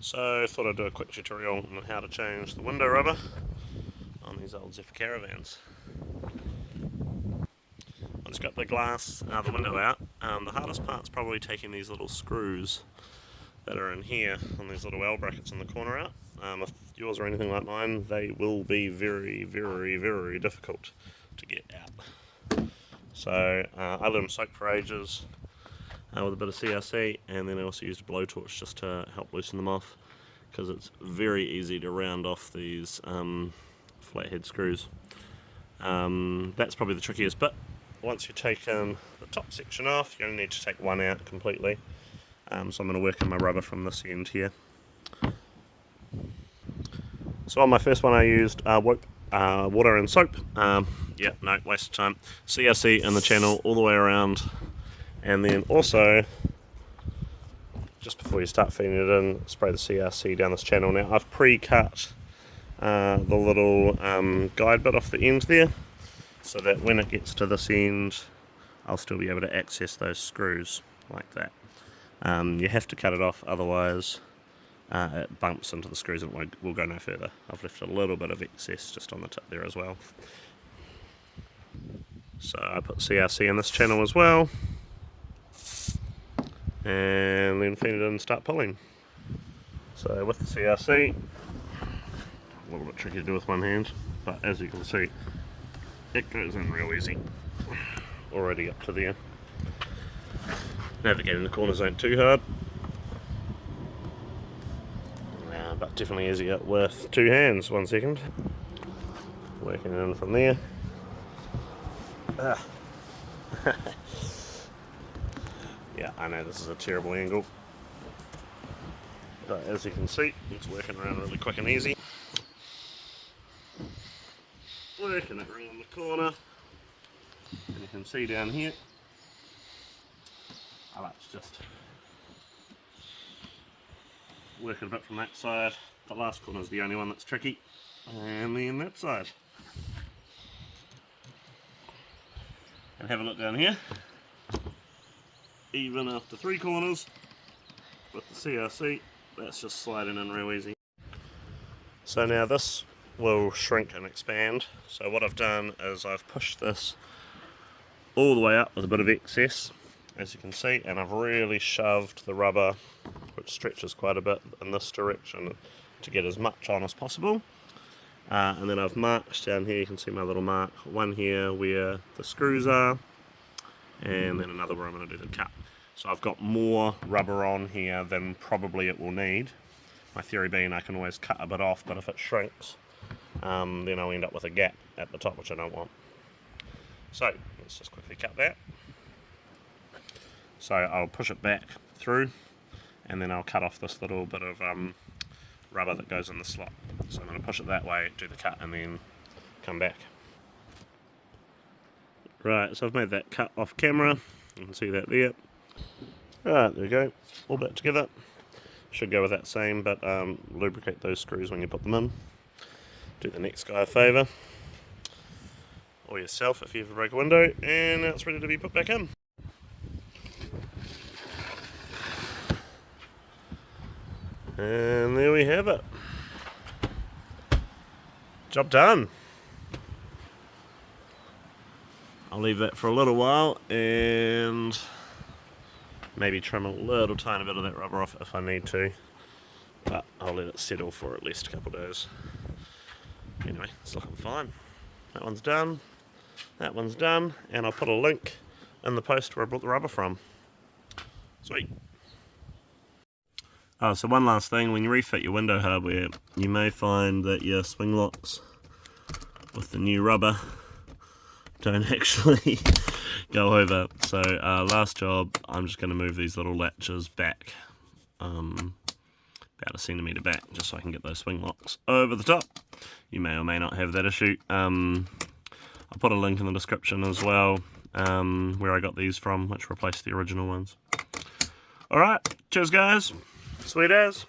So I thought I'd do a quick tutorial on how to change the window rubber on these old Zephyr caravans. Once you've got the glass, the window out, the hardest part's probably taking these little screws that are in here on these little L brackets in the corner out. If yours are anything like mine, they will be very, very, very difficult to get out. So I let them soak for ages with a bit of CRC, and then I also used a blowtorch just to help loosen them off, because it's very easy to round off these flathead screws. That's probably the trickiest bit. Once you've taken the top section off, you only need to take one out completely. So I'm going to work in my rubber from this end here. So on my first one I used water and soap. Yeah, no, waste of time. CRC in the channel all the way around. And then also, just before you start feeding it in, spray the CRC down this channel. Now I've pre-cut the little guide bit off the end there, so that when it gets to this end, I'll still be able to access those screws like that. You have to cut it off, otherwise it bumps into the screws and it will go no further. I've left a little bit of excess just on the tip there as well. So I put CRC in this channel as well, and then feed it in and start pulling. So with the CRC, a little bit tricky to do with one hand, but as you can see, it goes in real easy. Already up to there. Navigating the corners ain't too hard, but definitely easier with two hands. 1 second. Working in from there. Yeah, I know this is a terrible angle, but as you can see, it's working around really quick and easy. Working it around the corner, and you can see down here, I like to just work it a bit from that side. The last corner is the only one that's tricky, and then that side. And have a look down here. Even after 3 corners with the CRC, that's just sliding in real easy. So now this will shrink and expand. So what I've done is I've pushed this all the way up with a bit of excess, as you can see, and I've really shoved the rubber, which stretches quite a bit, in this direction to get as much on as possible. And then I've marked down here, you can see my little mark, one here where the screws are, and then another where I'm going to do the cut. So I've got more rubber on here than probably it will need. My theory being I can always cut a bit off, but if it shrinks, then I'll end up with a gap at the top, which I don't want. So let's just quickly cut that. So I'll push it back through, and then I'll cut off this little bit of rubber that goes in the slot. So I'm going to push it that way, do the cut, and then come back. Right, so I've made that cut off camera. You can see that there. Right, there we go. All back together. Should go with that same, but lubricate those screws when you put them in. Do the next guy a favour, or yourself if you ever break a window, and now it's ready to be put back in. And there we have it. Job done. I'll leave that for a little while and maybe trim a little tiny bit of that rubber off if I need to, but I'll let it settle for at least a couple of days. Anyway, it's looking fine. That one's done, that one's done, and I'll put a link in the post where I brought the rubber from. Sweet. Oh, so one last thing, when you refit your window hardware, you may find that your swing locks with the new rubber don't actually go over. So last job, I'm just going to move these little latches back, about a centimetre back, just so I can get those swing locks over the top. You may or may not have that issue. I'll put a link in the description as well, where I got these from, which replaced the original ones. Alright, cheers guys, sweet as.